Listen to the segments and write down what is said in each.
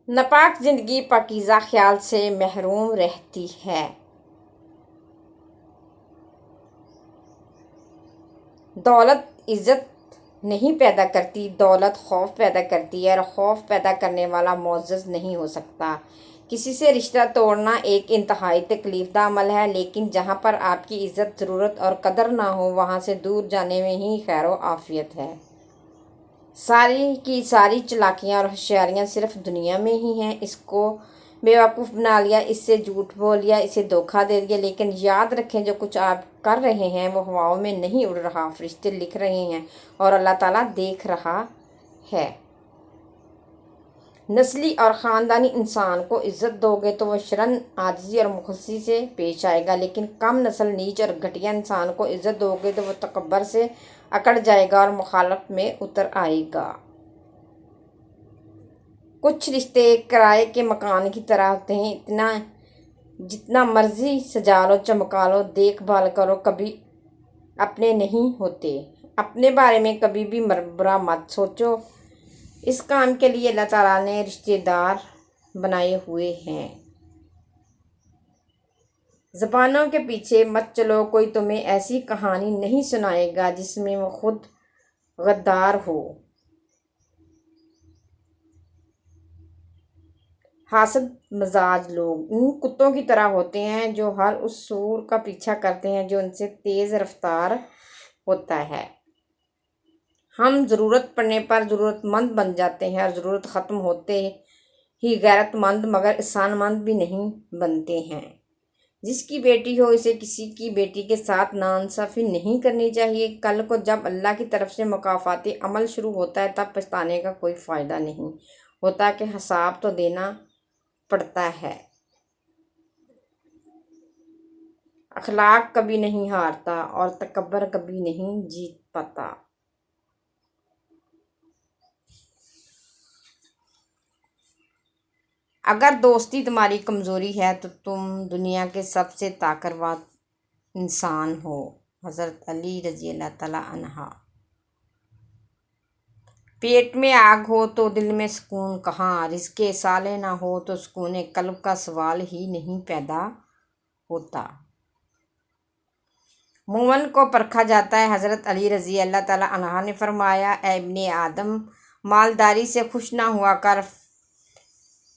ناپاک زندگی پاکیزہ خیال سے محروم رہتی ہے۔ دولت عزت نہیں پیدا کرتی، دولت خوف پیدا کرتی ہے، اور خوف پیدا کرنے والا معزز نہیں ہو سکتا۔ کسی سے رشتہ توڑنا ایک انتہائی تکلیف دہ عمل ہے، لیکن جہاں پر آپ کی عزت، ضرورت اور قدر نہ ہو، وہاں سے دور جانے میں ہی خیر و عافیت ہے۔ ساری کی ساری چالاکیاں اور ہوشیاریاں صرف دنیا میں ہی ہیں۔ اس کو بیوقوف بنا لیا، اس سے جھوٹ بول لیا، اسے دھوکہ دے دیا، لیکن یاد رکھیں جو کچھ آپ کر رہے ہیں وہ ہواؤں میں نہیں اڑ رہا، فرشتے لکھ رہے ہیں اور اللہ تعالیٰ دیکھ رہا ہے۔ نسلی اور خاندانی انسان کو عزت دو گے تو وہ شرن عاجزی اور مخلصی سے پیش آئے گا، لیکن کم نسل، نیچ اور گھٹیا انسان کو عزت دو گے تو وہ تکبر سے اکڑ جائے گا اور مخالفت میں اتر آئے گا۔ کچھ رشتے کرائے کے مکان کی طرح ہوتے ہیں، جتنا مرضی سجا لو، چمکا لو، دیکھ بھال کرو، کبھی اپنے نہیں ہوتے۔ اپنے بارے میں کبھی بھی برا مت سوچو۔ اس کام کے لیے اللہ تعالیٰ نے رشتے دار بنائے ہوئے ہیں۔ زبانوں کے پیچھے مت چلو، کوئی تمہیں ایسی کہانی نہیں سنائے گا جس میں وہ خود غدار ہو۔ حاسد مزاج لوگ ان کتوں کی طرح ہوتے ہیں جو ہر اس سور کا پیچھا کرتے ہیں جو ان سے تیز رفتار ہوتا ہے۔ ہم ضرورت پڑنے پر ضرورت مند بن جاتے ہیں اور ضرورت ختم ہوتے ہی غیرت مند مگر احسان مند بھی نہیں بنتے ہیں۔ جس کی بیٹی ہو اسے کسی کی بیٹی کے ساتھ ناانصافی نہیں کرنی چاہیے۔ کل کو جب اللہ کی طرف سے مکافاتی عمل شروع ہوتا ہے تب پچھتانے کا کوئی فائدہ نہیں ہوتا کہ حساب تو دینا پڑتا ہے۔ اخلاق کبھی نہیں ہارتا اور تکبر کبھی نہیں جیت پاتا۔ اگر دوستی تمہاری کمزوری ہے تو تم دنیا کے سب سے طاقتور انسان ہو۔ حضرت علی رضی اللہ تعالیٰ عنہ۔ پیٹ میں آگ ہو تو دل میں سکون کہاں، رزق صالح نہ ہو تو سکون قلب کا سوال ہی نہیں پیدا ہوتا۔ مومن کو پرکھا جاتا ہے۔ حضرت علی رضی اللہ تعالیٰ عنہ نے فرمایا، اے ابن آدم، مالداری سے خوش نہ ہوا کر،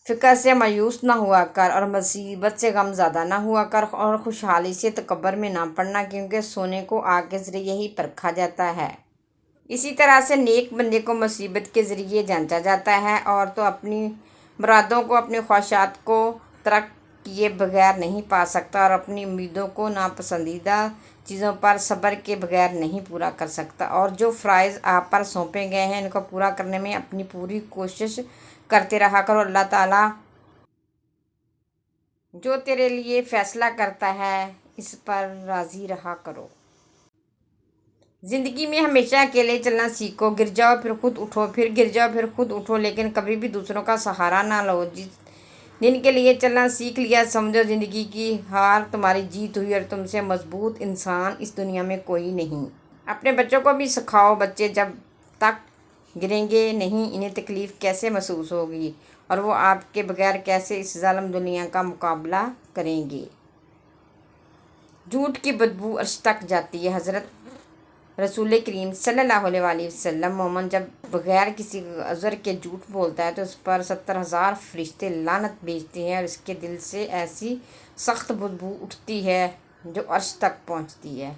فقر سے مایوس نہ ہوا کر، اور مصیبت سے غم زدہ نہ ہوا کر، اور خوشحالی سے تکبر میں نہ پڑنا، کیونکہ سونے کو آگ کے ذریعے ہی پرکھا جاتا ہے۔ اسی طرح سے نیک بندے کو مصیبت کے ذریعے جانچا جاتا ہے، اور تو اپنی مرادوں کو، اپنی خواہشات کو ترک کیے بغیر نہیں پا سکتا، اور اپنی امیدوں کو ناپسندیدہ چیزوں پر صبر کے بغیر نہیں پورا کر سکتا، اور جو فرائض آپ پر سونپے گئے ہیں ان کو پورا کرنے میں اپنی پوری کوشش کرتے رہا کرو۔ اللہ تعالیٰ جو تیرے لیے فیصلہ کرتا ہے اس پر راضی رہا کرو۔ زندگی میں ہمیشہ اکیلے چلنا سیکھو، گر جاؤ پھر خود اٹھو، پھر گر جاؤ پھر خود اٹھو، لیکن کبھی بھی دوسروں کا سہارا نہ لو۔ جس دن کے لیے چلنا سیکھ لیا، سمجھو زندگی کی ہار تمہاری جیت ہوئی، اور تم سے مضبوط انسان اس دنیا میں کوئی نہیں۔ اپنے بچوں کو بھی سکھاؤ، بچے جب تک گریں گے نہیں انہیں تکلیف کیسے محسوس ہوگی، اور وہ آپ کے بغیر کیسے اس ظالم دنیا کا مقابلہ کریں گے۔ جھوٹ کی بدبو عرش تک جاتی ہے۔ حضرت رسول کریم صلی اللہ علیہ وآلہ وسلم، مومن جب بغیر کسی عذر کے جھوٹ بولتا ہے تو اس پر 70,000 فرشتے لعنت بھیجتے ہیں، اور اس کے دل سے ایسی سخت بدبو اٹھتی ہے جو عرش تک پہنچتی ہے۔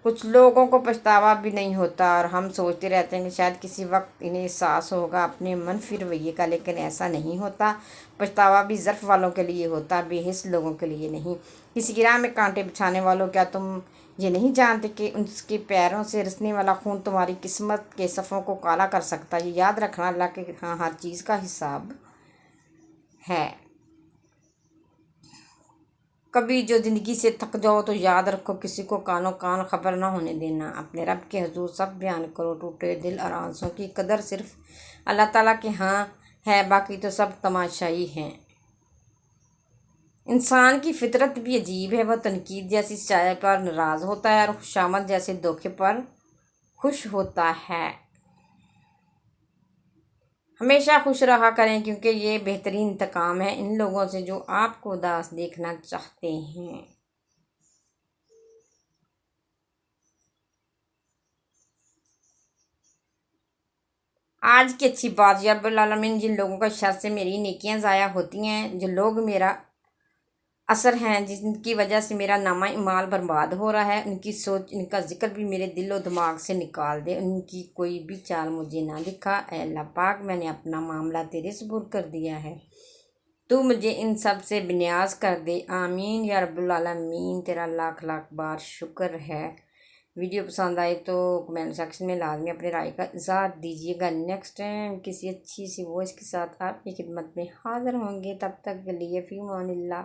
کچھ لوگوں کو پچھتاوا بھی نہیں ہوتا، اور ہم سوچتے رہتے ہیں کہ شاید کسی وقت انہیں احساس ہوگا اپنے منفی رویے کا، لیکن ایسا نہیں ہوتا۔ پچھتاوا بھی ظرف والوں کے لیے ہوتا، بے حس لوگوں کے لیے نہیں۔ کسی کی راہ میں کانٹے بچھانے والوں، کیا تم یہ نہیں جانتے کہ اس کے پیروں سے رسنے والا خون تمہاری قسمت کے صفوں کو کالا کر سکتا ہے؟ یہ یاد رکھنا، اللہ کے ہاں ہر چیز کا حساب ہے۔ کبھی جو زندگی سے تھک جاؤ تو یاد رکھو کسی کو کانوں کان خبر نہ ہونے دینا۔ اپنے رب کے حضور سب بیان کرو، ٹوٹے دل اور آنسوں کی قدر صرف اللہ تعالیٰ کے ہاں ہے، باقی تو سب تماشائی ہیں۔ انسان کی فطرت بھی عجیب ہے، وہ تنقید جیسی سچائی پر ناراض ہوتا ہے اور خوشامد جیسے دھوکے پر خوش ہوتا ہے۔ ہمیشہ خوش رہا کریں کیونکہ یہ بہترین انتقام ہے ان لوگوں سے جو آپ کو اداس دیکھنا چاہتے ہیں۔ آج کی اچھی بات، یا رب العالمین، جن لوگوں کا شر سے میری نیکیاں ضائع ہوتی ہیں، جو لوگ میرا اثر ہیں، جن کی وجہ سے میرا نامہ اعمال برباد ہو رہا ہے، ان کی سوچ، ان کا ذکر بھی میرے دل و دماغ سے نکال دے، ان کی کوئی بھی چال مجھے نہ دکھا۔ اے اللہ پاک، میں نے اپنا معاملہ تیرے سپرد کر دیا ہے، تو مجھے ان سب سے بنیاز کر دے، آمین یا رب العالمین۔ تیرا لاکھ لاکھ بار شکر ہے۔ ویڈیو پسند آئے تو کمنٹ سیکشن میں لازمی اپنے رائے کا اظہار دیجیے گا۔ نیکسٹ ٹائم کسی اچھی سی وائس کے ساتھ آپ کی خدمت میں حاضر ہوں گے، تب تک کے لیے فی امان اللہ۔